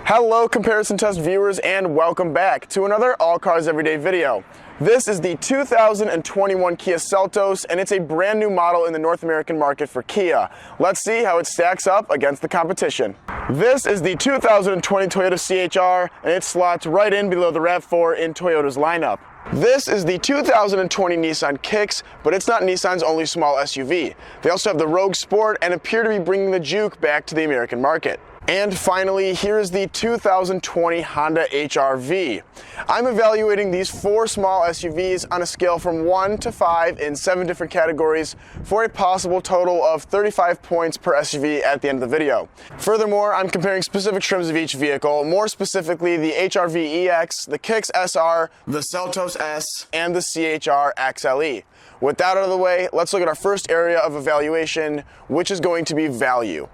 Hello comparison test viewers, and welcome back to another All Cars Everyday video. This is the 2021 Kia Seltos, and it's a brand new model in the North American market for Kia. Let's see how it stacks up against the competition. This is the 2020 Toyota CH-R, and it slots right in below the RAV4 in Toyota's lineup. This is the 2020 Nissan Kicks, but it's not Nissan's only small SUV. They also have the Rogue Sport and appear to be bringing the Juke back to the American market. And finally, here is the 2020 Honda HR-V. I'm evaluating these four small SUVs on a scale from 1 to 5 in 7 different categories for a possible total of 35 points per SUV at the end of the video. Furthermore, I'm comparing specific trims of each vehicle, more specifically the HR-V EX, the Kicks SR, the Celtos S, and the CH-R XLE. With that out of the way, let's look at our first area of evaluation, which is going to be value.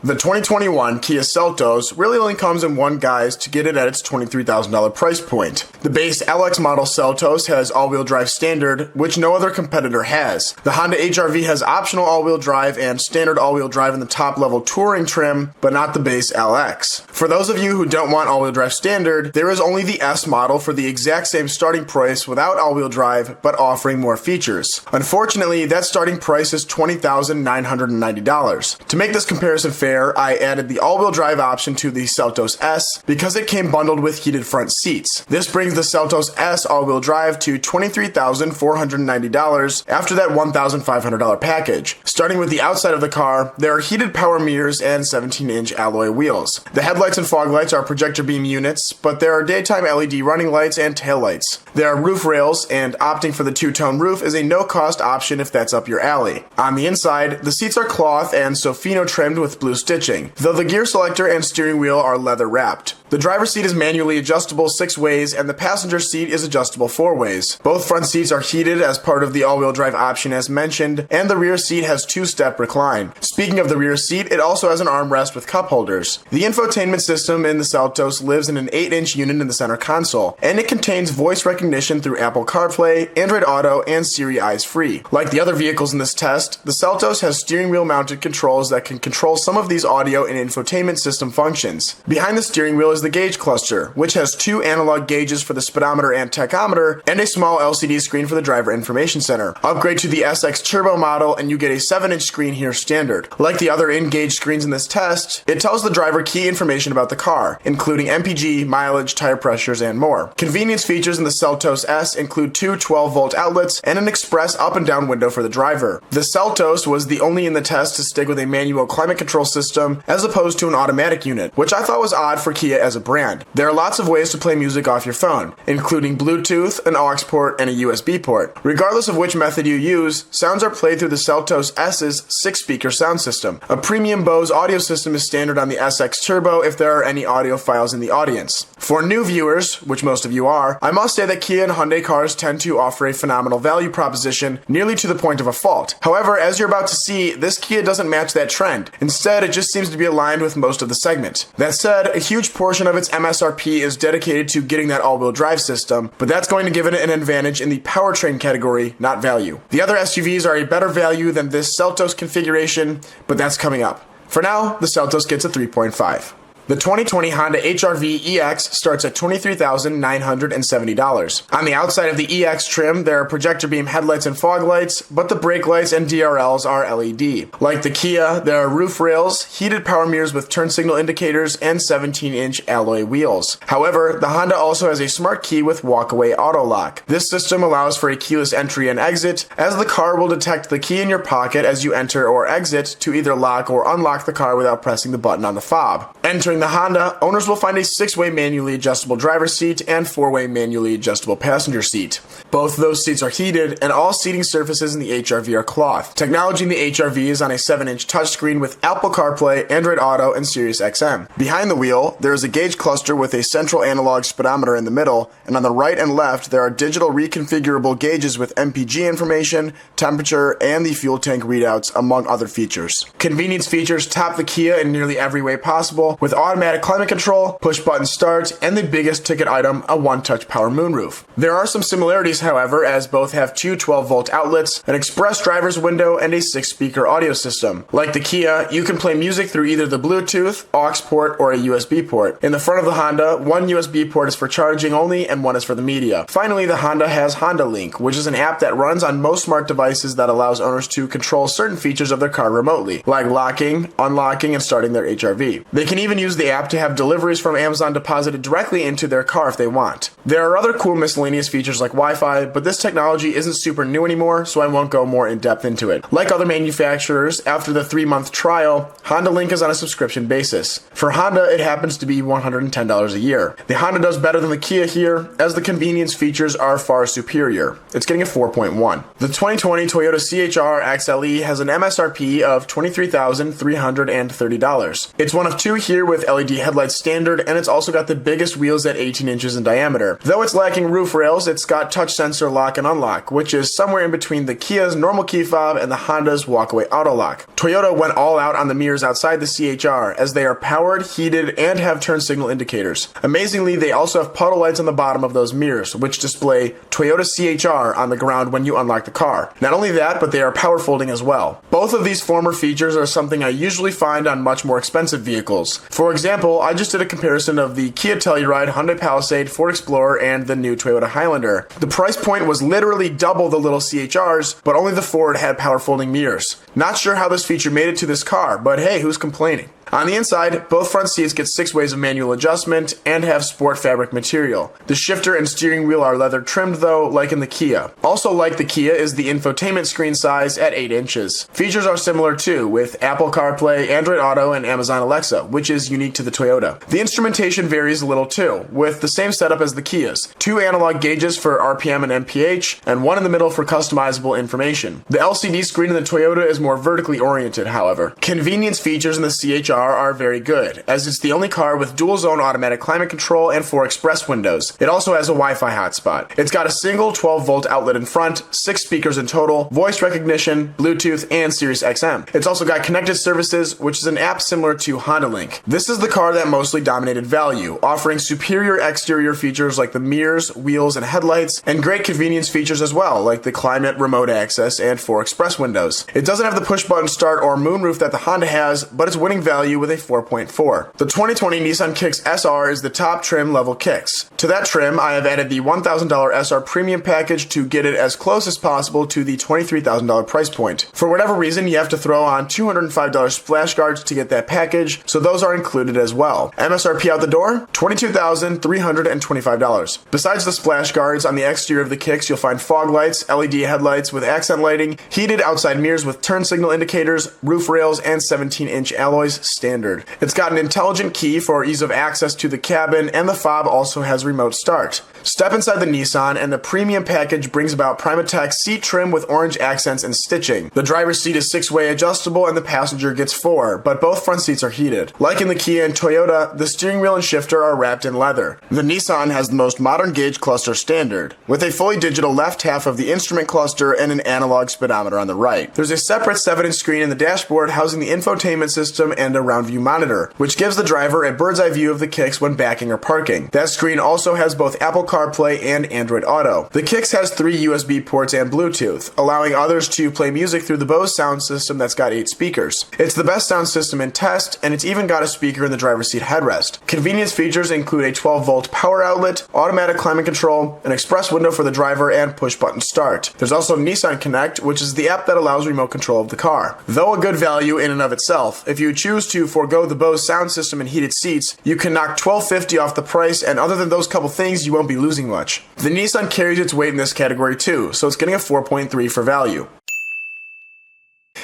The 2021 Kia Seltos really only comes in one guise to get it at its $23,000 price point. The base LX model Seltos has all-wheel drive standard, which no other competitor has. The Honda HR-V has optional all-wheel drive and standard all-wheel drive in the top-level touring trim, but not the base LX. For those of you who don't want all-wheel drive standard, there is only the S model for the exact same starting price without all-wheel drive, but offering more features. Unfortunately, that starting price is $20,990. To make this comparison fair, I added the all-wheel drive option to the Celtos S because it came bundled with heated front seats. This brings the Celtos S all-wheel drive to $23,490 after that $1,500 package. Starting with the outside of the car, there are heated power mirrors and 17-inch alloy wheels. The headlights and fog lights are projector beam units, but there are daytime LED running lights and taillights. There are roof rails, and opting for the two-tone roof is a no-cost option if that's up your alley. On the inside, the seats are cloth and Sofino trimmed with blue stitching, though the gear selector and steering wheel are leather wrapped. The driver's seat is manually adjustable 6 ways, and the passenger seat is adjustable 4 ways. Both front seats are heated as part of the all-wheel drive option as mentioned, and the rear seat has 2-step recline. Speaking of the rear seat, it also has an armrest with cup holders. The infotainment system in the Celtos lives in an 8-inch unit in the center console, and it contains voice recognition through Apple CarPlay, Android Auto, and Siri Eyes Free. Like the other vehicles in this test, the Celtos has steering wheel mounted controls that can control some of these audio and infotainment system functions. Behind the steering wheel is the gauge cluster, which has 2 analog gauges for the speedometer and tachometer, and a small LCD screen for the driver information center. Upgrade to the SX Turbo model and you get a 7-inch screen here standard. Like the other in-gauge screens in this test, it tells the driver key information about the car, including MPG, mileage, tire pressures, and more. Convenience features in the Celtos S include 2 12-volt outlets and an express up and down window for the driver. The Celtos was the only in the test to stick with a manual climate control system as opposed to an automatic unit, which I thought was odd for Kia as a brand. There are lots of ways to play music off your phone, including Bluetooth, an aux port, and a USB port. Regardless of which method you use, sounds are played through the Celtos S's 6-speaker sound system. A premium Bose audio system is standard on the SX Turbo if there are any audio files in the audience. For new viewers, which most of you are, I must say that Kia and Hyundai cars tend to offer a phenomenal value proposition, nearly to the point of a fault. However, as you're about to see, this Kia doesn't match that trend. Instead, it just seems to be aligned with most of the segment. That said, a huge portion of its MSRP is dedicated to getting that all-wheel drive system, but that's going to give it an advantage in the powertrain category, not value. The other SUVs are a better value than this Celtos configuration, but that's coming up. For now, the Celtos gets a 3.5. The 2020 Honda HR-V EX starts at $23,970. On the outside of the EX trim, there are projector beam headlights and fog lights, but the brake lights and DRLs are LED. Like the Kia, there are roof rails, heated power mirrors with turn signal indicators, and 17-inch alloy wheels. However, the Honda also has a smart key with walkaway auto lock. This system allows for a keyless entry and exit, as the car will detect the key in your pocket as you enter or exit to either lock or unlock the car without pressing the button on the fob. Entering the Honda, owners will find a 6-way manually adjustable driver's seat and 4-way manually adjustable passenger seat. Both of those seats are heated, and all seating surfaces in the HR-V are cloth. Technology in the HR-V is on a 7-inch touchscreen with Apple CarPlay, Android Auto, and Sirius XM. Behind the wheel, there is a gauge cluster with a central analog speedometer in the middle, and on the right and left there are digital reconfigurable gauges with MPG information, temperature, and the fuel tank readouts, among other features. Convenience features top the Kia in nearly every way possible, with automatic climate control, push-button start, and the biggest ticket item, a one-touch power moonroof. There are some similarities, however, as both have two 12-volt outlets, an express driver's window, and a 6-speaker audio system. Like the Kia, you can play music through either the Bluetooth, aux port, or a USB port. In the front of the Honda, one USB port is for charging only and one is for the media. Finally, the Honda has Honda Link, which is an app that runs on most smart devices that allows owners to control certain features of their car remotely, like locking, unlocking, and starting their HR-V. They can even use the app to have deliveries from Amazon deposited directly into their car if they want. There are other cool miscellaneous features like Wi-Fi, but this technology isn't super new anymore, so I won't go more in depth into it. Like other manufacturers, after the 3-month trial, Honda Link is on a subscription basis. For Honda, it happens to be $110 a year. The Honda does better than the Kia here, as the convenience features are far superior. It's getting a 4.1. The 2020 Toyota CH-R XLE has an MSRP of $23,330. It's one of two here with LED headlights standard, and it's also got the biggest wheels at 18 inches in diameter. Though it's lacking roof rails, it's got touch sensor lock and unlock, which is somewhere in between the Kia's normal key fob and the Honda's walkaway auto lock. Toyota went all out on the mirrors outside the CH-R, as they are powered, heated, and have turn signal indicators. Amazingly, they also have puddle lights on the bottom of those mirrors, which display Toyota CH-R on the ground when you unlock the car. Not only that, but they are power folding as well. Both of these former features are something I usually find on much more expensive vehicles. For example, I just did a comparison of the Kia Telluride, Hyundai Palisade, Ford Explorer, and the new Toyota Highlander. The price point was literally double the little CH-Rs, but only the Ford had power folding mirrors. Not sure how this feature made it to this car, but hey, who's complaining? On the inside, both front seats get 6 ways of manual adjustment and have sport fabric material. The shifter and steering wheel are leather trimmed though, like in the Kia. Also like the Kia is the infotainment screen size at 8 inches. Features are similar too, with Apple CarPlay, Android Auto, and Amazon Alexa, which is unique to the Toyota. The instrumentation varies a little too, with the same setup as the Kia's. 2 analog gauges for RPM and MPH, and one in the middle for customizable information. The LCD screen in the Toyota is more vertically oriented, however. Convenience features in the CH-R are very good, as it's the only car with dual zone automatic climate control and 4 express windows. It also has a Wi-Fi hotspot. It's got a single 12-volt outlet in front, 6 speakers in total, voice recognition, Bluetooth, and Sirius XM. It's also got connected services, which is an app similar to Honda Link. This is the car that mostly dominated value, offering superior exterior features like the mirrors, wheels, and headlights, and great convenience features as well, like the climate remote access and 4 express windows. It doesn't have the push-button start or moonroof that the Honda has, but it's winning value with a 4.4. The 2020 Nissan Kicks SR is the top trim level Kicks. To that trim, I have added the $1,000 SR premium package to get it as close as possible to the $23,000 price point. For whatever reason, you have to throw on $205 splash guards to get that package, so those are included as well. MSRP out the door, $22,325. Besides the splash guards, on the exterior of the Kicks, you'll find fog lights, LED headlights with accent lighting, heated outside mirrors with turn signal indicators, roof rails, and 17-inch alloys standard. It's got an intelligent key for ease of access to the cabin, and the fob also has remote start. Step inside the Nissan, and the premium package brings about Primatech seat trim with orange accents and stitching. The driver's seat is 6-way adjustable, and the passenger gets 4, but both front seats are heated. Like in the Kia and Toyota, the steering wheel and shifter are wrapped in leather. The Nissan has the most modern gauge cluster standard, with a fully digital left half of the instrument cluster and an analog speedometer on the right. There's a separate 7-inch screen in the dashboard housing the infotainment system and a round view monitor, which gives the driver a bird's eye view of the Kicks when backing or parking. That screen also has both Apple CarPlay and Android Auto. The Kicks has 3 USB ports and Bluetooth, allowing others to play music through the Bose sound system that's got 8 speakers. It's the best sound system in test, and it's even got a speaker in the driver's seat headrest. Convenience features include a 12-volt power outlet, automatic climate control, an express window for the driver, and push-button start. There's also Nissan Connect, which is the app that allows remote control of the car. Though a good value in and of itself, if you choose to forego the Bose sound system and heated seats, you can knock $1,250 off the price, and other than those couple things, you won't be losing much. The Nissan carries its weight in this category too, so it's getting a 4.3 for value.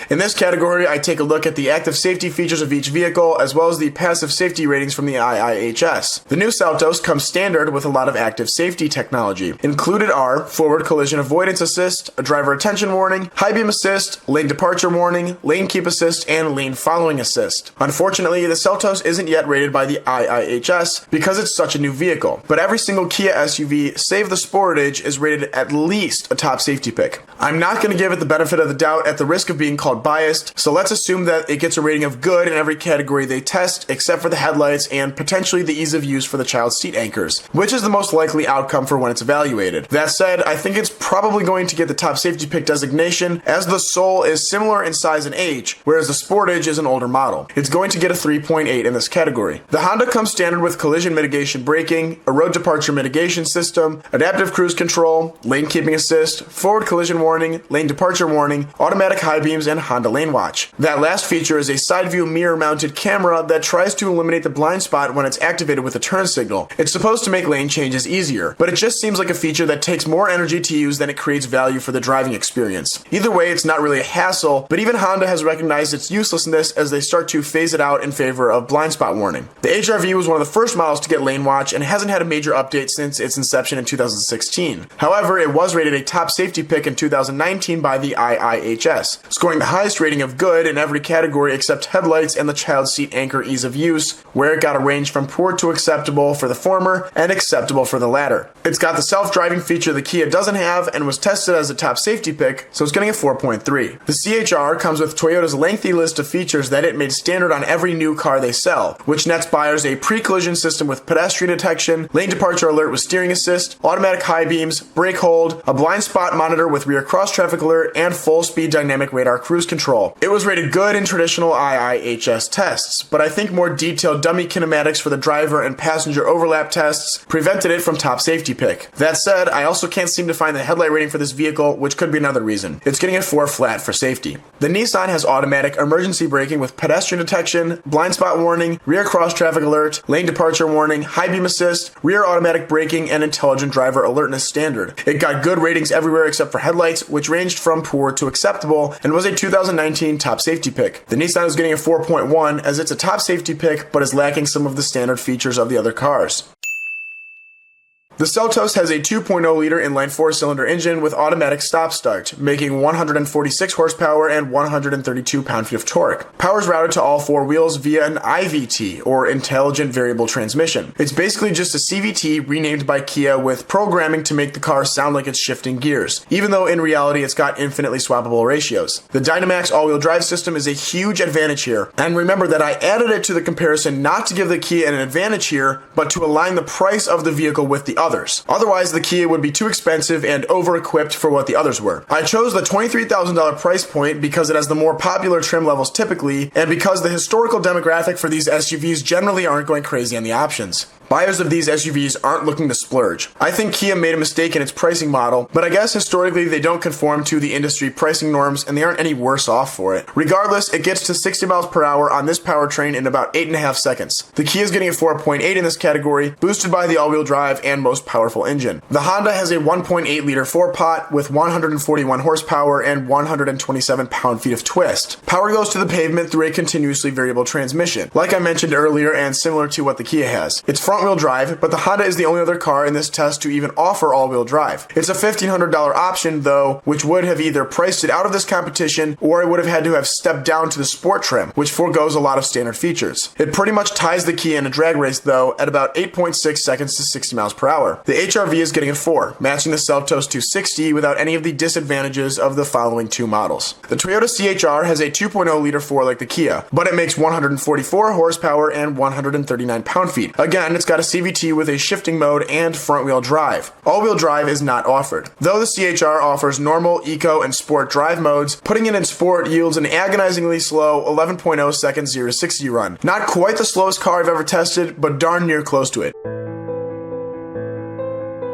In this category, I take a look at the active safety features of each vehicle, as well as the passive safety ratings from the IIHS. The new Celtos comes standard with a lot of active safety technology. Included are forward collision avoidance assist, a driver attention warning, high beam assist, lane departure warning, lane keep assist, and lane following assist. Unfortunately, the Celtos isn't yet rated by the IIHS because it's such a new vehicle, but every single Kia SUV, save the Sportage, is rated at least a top safety pick. I'm not going to give it the benefit of the doubt at the risk of being called somewhat biased, so let's assume that it gets a rating of good in every category they test, except for the headlights and potentially the ease of use for the child seat anchors, which is the most likely outcome for when it's evaluated. That said, I think it's probably going to get the top safety pick designation, as the Soul is similar in size and age, whereas the Sportage is an older model. It's going to get a 3.8 in this category. The Honda comes standard with collision mitigation braking, a road departure mitigation system, adaptive cruise control, lane keeping assist, forward collision warning, lane departure warning, automatic high beams, and Honda Lane Watch. That last feature is a side view mirror mounted camera that tries to eliminate the blind spot when it's activated with a turn signal. It's supposed to make lane changes easier, but it just seems like a feature that takes more energy to use than it creates value for the driving experience. Either way, it's not really a hassle, but even Honda has recognized its uselessness as they start to phase it out in favor of blind spot warning. The HR-V was one of the first models to get Lane Watch and hasn't had a major update since its inception in 2016. However, it was rated a top safety pick in 2019 by the IIHS, scoring the highest rating of good in every category except headlights and the child seat anchor ease of use, where it got a range from poor to acceptable for the former and acceptable for the latter. It's got the self-driving feature the Kia doesn't have and was tested as a top safety pick, so it's getting a 4.3. The CH-R comes with Toyota's lengthy list of features that it made standard on every new car they sell, which nets buyers a pre-collision system with pedestrian detection, lane departure alert with steering assist, automatic high beams, brake hold, a blind spot monitor with rear cross traffic alert, and full speed dynamic radar cruise control. It was rated good in traditional IIHS tests, but I think more detailed dummy kinematics for the driver and passenger overlap tests prevented it from top safety pick. That said, I also can't seem to find the headlight rating for this vehicle, which could be another reason. It's getting a 4 flat for safety. The Nissan has automatic emergency braking with pedestrian detection, blind spot warning, rear cross traffic alert, lane departure warning, high beam assist, rear automatic braking, and intelligent driver alertness standard. It got good ratings everywhere except for headlights, which ranged from poor to acceptable, and was a 2019 top safety pick. The Nissan is getting a 4.1 as it's a top safety pick, but is lacking some of the standard features of the other cars. The Celtos has a 2.0-liter inline 4-cylinder engine with automatic stop-start, making 146 horsepower and 132 pound-feet of torque. Power is routed to all four wheels via an IVT, or Intelligent Variable Transmission. It's basically just a CVT renamed by Kia with programming to make the car sound like it's shifting gears, even though in reality it's got infinitely swappable ratios. The Dynamax all-wheel drive system is a huge advantage here, and remember that I added it to the comparison not to give the Kia an advantage here, but to align the price of the vehicle with the others. Otherwise, the Kia would be too expensive and over-equipped for what the others were. I chose the $23,000 price point because it has the more popular trim levels typically, and because the historical demographic for these SUVs generally aren't going crazy on the options. Buyers of these SUVs aren't looking to splurge. I think Kia made a mistake in its pricing model, but I guess historically they don't conform to the industry pricing norms and they aren't any worse off for it. Regardless, it gets to 60 miles per hour on this powertrain in about 8.5 seconds. The Kia is getting a 4.8 in this category, boosted by the all-wheel drive and most powerful engine. The Honda has a 1.8-liter 4-pot with 141 horsepower and 127 pound-feet of twist. Power goes to the pavement through a continuously variable transmission, like I mentioned earlier and similar to what the Kia has. It's front-wheel drive, but the Honda is the only other car in this test to even offer all-wheel drive. It's a $1,500 option, though, which would have either priced it out of this competition or it would have had to have stepped down to the sport trim, which forgoes a lot of standard features. It pretty much ties the Kia in a drag race, though, at about 8.6 seconds to 60 miles per hour. The HR-V is getting a 4, matching the Celtos to 60 without any of the disadvantages of the following two models. The Toyota CH-R has a 2.0-liter 4 like the Kia, but it makes 144 horsepower and 139 pound-feet. Again, it's got a CVT with a shifting mode and front-wheel drive. All-wheel drive is not offered. Though the CH-R offers normal, eco, and sport drive modes, putting it in sport yields an agonizingly slow 11.0 seconds 0 to 60 run. Not quite the slowest car I've ever tested, but darn near close to it.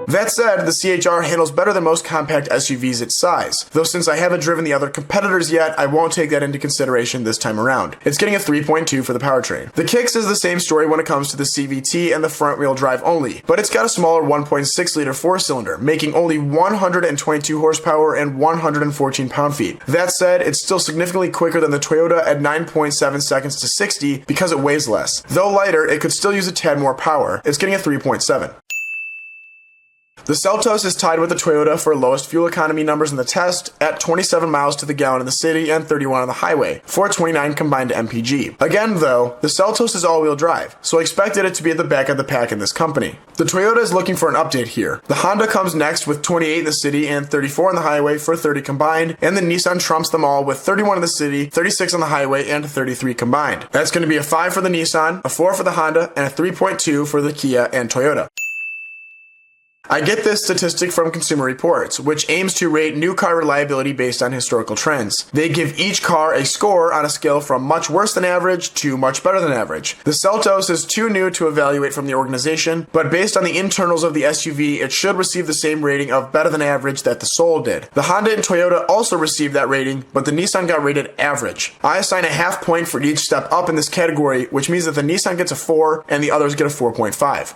That said, the CH-R handles better than most compact SUVs its size, though since I haven't driven the other competitors yet, I won't take that into consideration this time around. It's getting a 3.2 for the powertrain. The Kicks is the same story when it comes to the CVT and the front-wheel drive only, but it's got a smaller 1.6-liter 4-cylinder, making only 122 horsepower and 114 pound-feet. That said, it's still significantly quicker than the Toyota at 9.7 seconds to 60 because it weighs less. Though lighter, it could still use a tad more power. It's getting a 3.7. The Celtos is tied with the Toyota for lowest fuel economy numbers in the test at 27 miles to the gallon in the city and 31 on the highway, 429 combined MPG. Again though, the Celtos is all-wheel drive, so I expected it to be at the back of the pack in this company. The Toyota is looking for an update here. The Honda comes next with 28 in the city and 34 on the highway for 30 combined, and the Nissan trumps them all with 31 in the city, 36 on the highway, and 33 combined. That's going to be a 5 for the Nissan, a 4 for the Honda, and a 3.2 for the Kia and Toyota. I get this statistic from Consumer Reports, which aims to rate new car reliability based on historical trends. They give each car a score on a scale from much worse than average to much better than average. The Celtos is too new to evaluate from the organization, but based on the internals of the SUV, it should receive the same rating of better than average that the Soul did. The Honda and Toyota also received that rating, but the Nissan got rated average. I assign a half point for each step up in this category, which means that the Nissan gets a 4 and the others get a 4.5.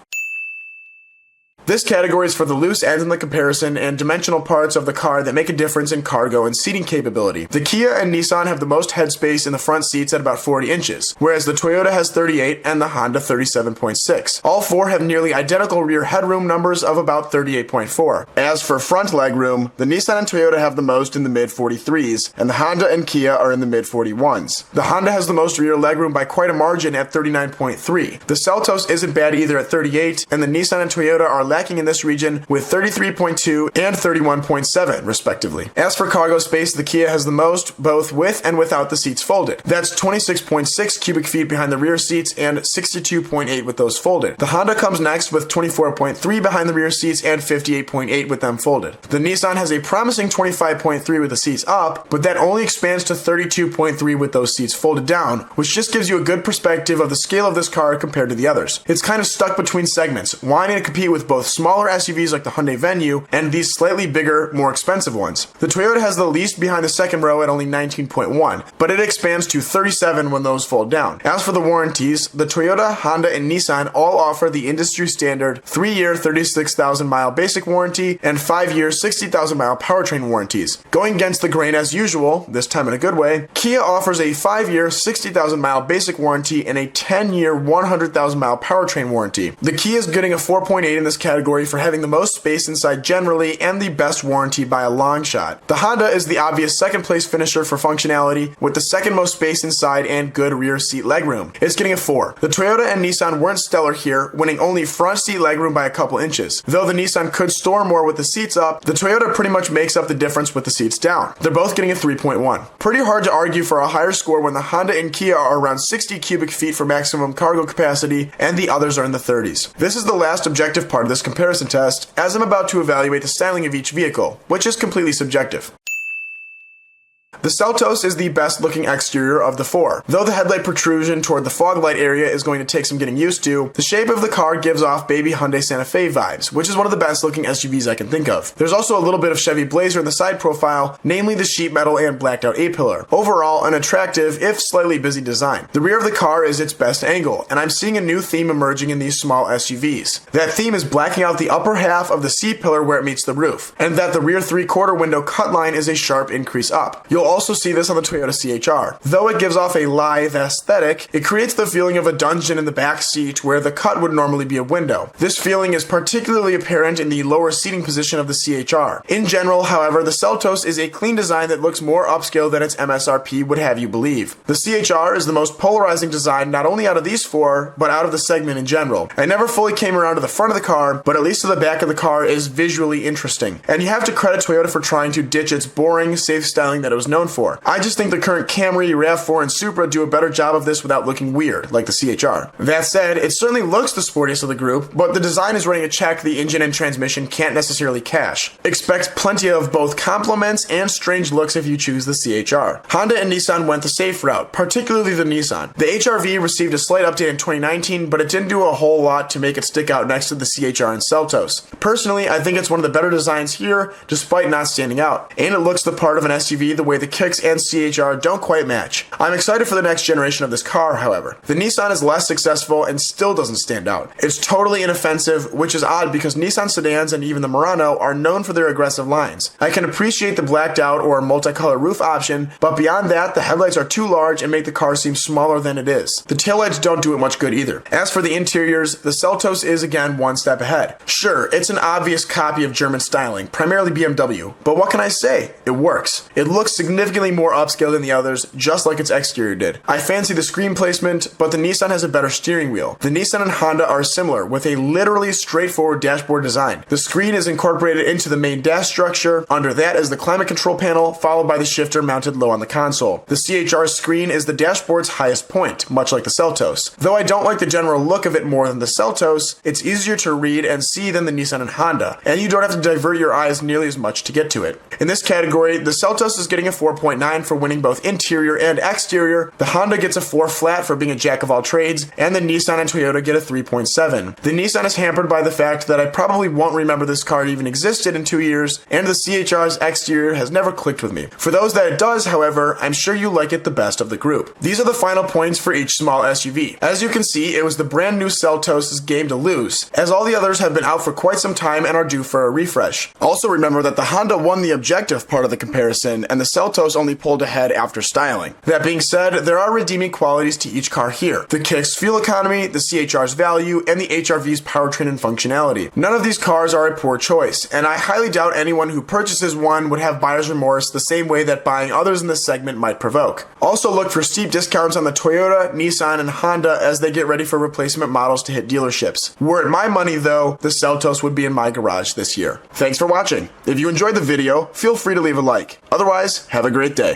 This category is for the loose ends in the comparison and dimensional parts of the car that make a difference in cargo and seating capability. The Kia and Nissan have the most headspace in the front seats at about 40 inches, whereas the Toyota has 38 and the Honda 37.6. All four have nearly identical rear headroom numbers of about 38.4. As for front legroom, the Nissan and Toyota have the most in the mid-43s, and the Honda and Kia are in the mid-41s. The Honda has the most rear legroom by quite a margin at 39.3. The Celtos isn't bad either at 38, and the Nissan and Toyota are lacking in this region with 33.2 and 31.7 respectively. As for cargo space, the Kia has the most, both with and without the seats folded. That's 26.6 cubic feet behind the rear seats and 62.8 with those folded. The Honda comes next with 24.3 behind the rear seats and 58.8 with them folded. The Nissan has a promising 25.3 with the seats up, but that only expands to 32.3 with those seats folded down, which just gives you a good perspective of the scale of this car compared to the others. It's kind of stuck between segments, wanting to compete with both smaller SUVs like the Hyundai Venue and these slightly bigger, more expensive ones. The Toyota has the least behind the second row at only 19.1, but it expands to 37 when those fold down. As for the warranties, the Toyota, Honda, and Nissan all offer the industry standard 3-year 36,000 mile basic warranty and 5-year 60,000 mile powertrain warranties. Going against the grain as usual, this time in a good way, Kia offers a 5-year 60,000 mile basic warranty and a 10-year 100,000 mile powertrain warranty. The Kia is getting a 4.8 in this category for having the most space inside generally and the best warranty by a long shot. The Honda is the obvious second place finisher for functionality with the second most space inside and good rear seat legroom. It's getting a 4. The Toyota and Nissan weren't stellar here, winning only front seat legroom by a couple inches. Though the Nissan could store more with the seats up, the Toyota pretty much makes up the difference with the seats down. They're both getting a 3.1. Pretty hard to argue for a higher score when the Honda and Kia are around 60 cubic feet for maximum cargo capacity and the others are in the 30s. This is the last objective part of this comparison test, as I'm about to evaluate the styling of each vehicle, which is completely subjective. The Celtos is the best looking exterior of the four. Though the headlight protrusion toward the fog light area is going to take some getting used to, the shape of the car gives off baby Hyundai Santa Fe vibes, which is one of the best looking SUVs I can think of. There's also a little bit of Chevy Blazer in the side profile, namely the sheet metal and blacked out A-pillar. Overall, an attractive, if slightly busy design. The rear of the car is its best angle, and I'm seeing a new theme emerging in these small SUVs. That theme is blacking out the upper half of the C-pillar where it meets the roof, and that the rear 3/4 window cut line is a sharp increase up. You'll also see this on the Toyota CH-R. Though it gives off a lithe aesthetic, it creates the feeling of a dungeon in the back seat where the cut would normally be a window. This feeling is particularly apparent in the lower seating position of the CH-R. In general, however, the Celtos is a clean design that looks more upscale than its MSRP would have you believe. The CH-R is the most polarizing design not only out of these four, but out of the segment in general. I never fully came around to the front of the car, but at least to the back of the car is visually interesting. And you have to credit Toyota for trying to ditch its boring, safe styling that it was known for. I just think the current Camry, RAV4, and Supra do a better job of this without looking weird, like the CH-R. That said, it certainly looks the sportiest of the group, but the design is running a check the engine and transmission can't necessarily cash. Expect plenty of both compliments and strange looks if you choose the CH-R. Honda and Nissan went the safe route, particularly the Nissan. The HR-V received a slight update in 2019, but it didn't do a whole lot to make it stick out next to the CH-R and Celtos. Personally, I think it's one of the better designs here, despite not standing out. And it looks the part of an SUV the way way the Kicks and CH-R don't quite match. I'm excited for the next generation of this car, however. The Nissan is less successful and still doesn't stand out. It's totally inoffensive, which is odd because Nissan sedans and even the Murano are known for their aggressive lines. I can appreciate the blacked out or multicolor roof option, but beyond that, the headlights are too large and make the car seem smaller than it is. The taillights don't do it much good either. As for the interiors, the Celtos is again one step ahead. Sure, it's an obvious copy of German styling, primarily BMW, but what can I say? It works. It looks significantly more upscale than the others, just like its exterior did. I fancy the screen placement, but the Nissan has a better steering wheel. The Nissan and Honda are similar, with a literally straightforward dashboard design. The screen is incorporated into the main dash structure. Under that is the climate control panel, followed by the shifter mounted low on the console. The CH-R screen is the dashboard's highest point, much like the Celtos. Though I don't like the general look of it more than the Celtos, it's easier to read and see than the Nissan and Honda, and you don't have to divert your eyes nearly as much to get to it. In this category, the Celtos is getting a 4.9 for winning both interior and exterior, the Honda gets a 4 flat for being a jack of all trades, and the Nissan and Toyota get a 3.7. The Nissan is hampered by the fact that I probably won't remember this car even existed in 2 years, and the CH-R's exterior has never clicked with me. For those that it does, however, I'm sure you like it the best of the group. These are the final points for each small SUV. As you can see, it was the brand new Celtos' game to lose, as all the others have been out for quite some time and are due for a refresh. Also remember that the Honda won the objective part of the comparison, and the Celtos only pulled ahead after styling. That being said, there are redeeming qualities to each car here. The Kicks' fuel economy, the CH-R's value, and the HR-V's powertrain and functionality. None of these cars are a poor choice, and I highly doubt anyone who purchases one would have buyer's remorse the same way that buying others in this segment might provoke. Also look for steep discounts on the Toyota, Nissan, and Honda as they get ready for replacement models to hit dealerships. Were it my money though, the Celtos would be in my garage this year. Thanks for watching. If you enjoyed the video, feel free to leave a like. Otherwise, have a great day.